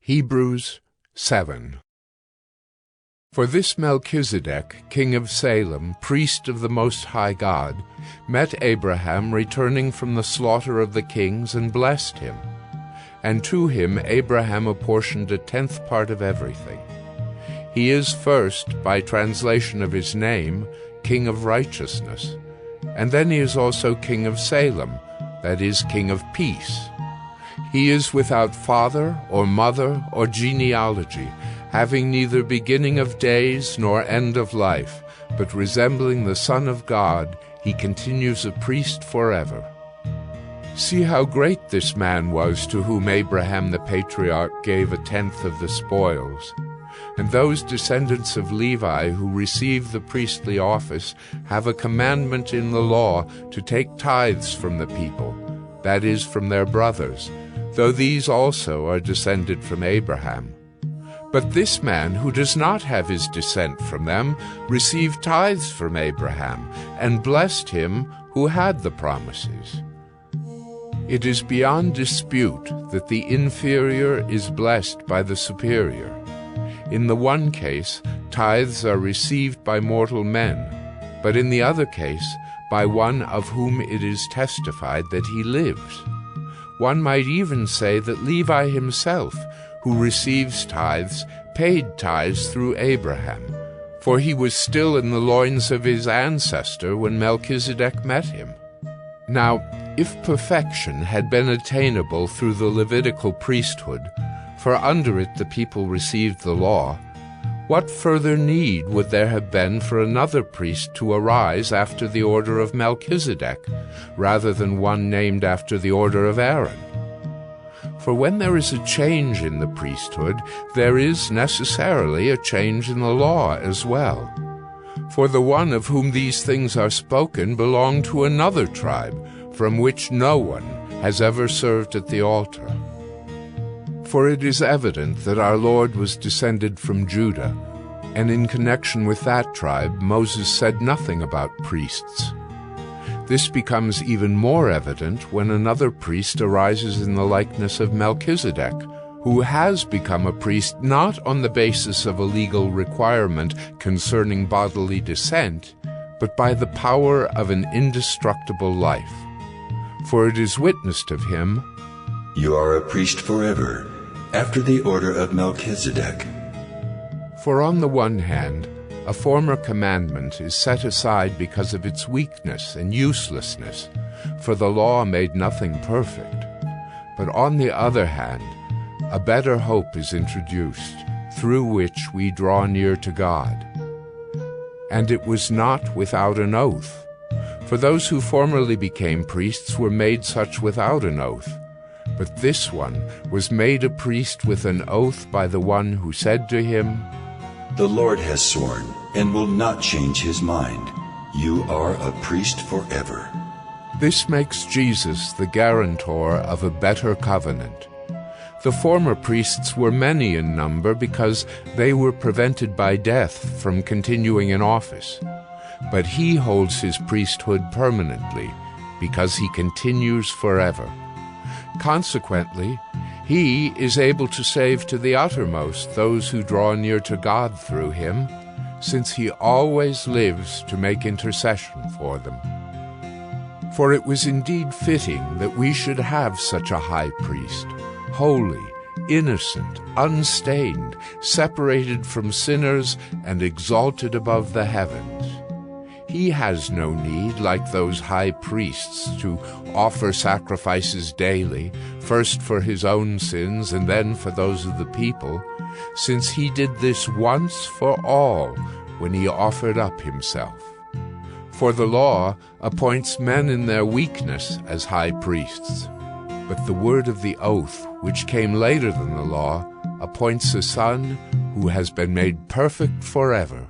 Hebrews 7. For this Melchizedek, king of Salem, priest of the Most High God, met Abraham returning from the slaughter of the kings, and blessed him. And to him Abraham apportioned a 10th part of everything. He is first, by translation of his name, King of Righteousness, and then he is also King of Salem, that is, King of Peace. He is without father or mother or genealogy, having neither beginning of days nor end of life, but resembling the Son of God, he continues a priest forever. See how great this man was, to whom Abraham the patriarch gave a 10th of the spoils. And those descendants of Levi who receive the priestly office have a commandment in the law to take tithes from the people, that is, from their brothers, though these also are descended from Abraham. But this man, who does not have his descent from them, received tithes from Abraham, and blessed him who had the promises. It is beyond dispute that the inferior is blessed by the superior. In the one case, tithes are received by mortal men, but in the other case, by one of whom it is testified that he lives. One might even say that Levi himself, who receives tithes, paid tithes through Abraham, for he was still in the loins of his ancestor when Melchizedek met him. Now, if perfection had been attainable through the Levitical priesthood, for under it the people received the law, what further need would there have been for another priest to arise after the order of Melchizedek, rather than one named after the order of Aaron? For when there is a change in the priesthood, there is necessarily a change in the law as well. For the one of whom these things are spoken belonged to another tribe, from which no one has ever served at the altar. For it is evident that our Lord was descended from Judah, and in connection with that tribe Moses said nothing about priests. This becomes even more evident when another priest arises in the likeness of Melchizedek, who has become a priest not on the basis of a legal requirement concerning bodily descent, but by the power of an indestructible life. For it is witnessed of him, "You are a priest forever, after the order of Melchizedek." For on the one hand, a former commandment is set aside because of its weakness and uselessness, for the law made nothing perfect. But on the other hand, a better hope is introduced, through which we draw near to God. And it was not without an oath, for those who formerly became priests were made such without an oath. But this one was made a priest with an oath by the one who said to him, "The Lord has sworn, and will not change his mind. You are a priest forever." This makes Jesus the guarantor of a better covenant. The former priests were many in number because they were prevented by death from continuing in office. But he holds his priesthood permanently, because he continues forever. Consequently, he is able to save to the uttermost those who draw near to God through him, since he always lives to make intercession for them. For it was indeed fitting that we should have such a high priest, holy, innocent, unstained, separated from sinners, and exalted above the heavens. He has no need, like those high priests, to offer sacrifices daily, first for his own sins and then for those of the people, since he did this once for all when he offered up himself. For the law appoints men in their weakness as high priests, but the word of the oath, which came later than the law, appoints a Son who has been made perfect forever.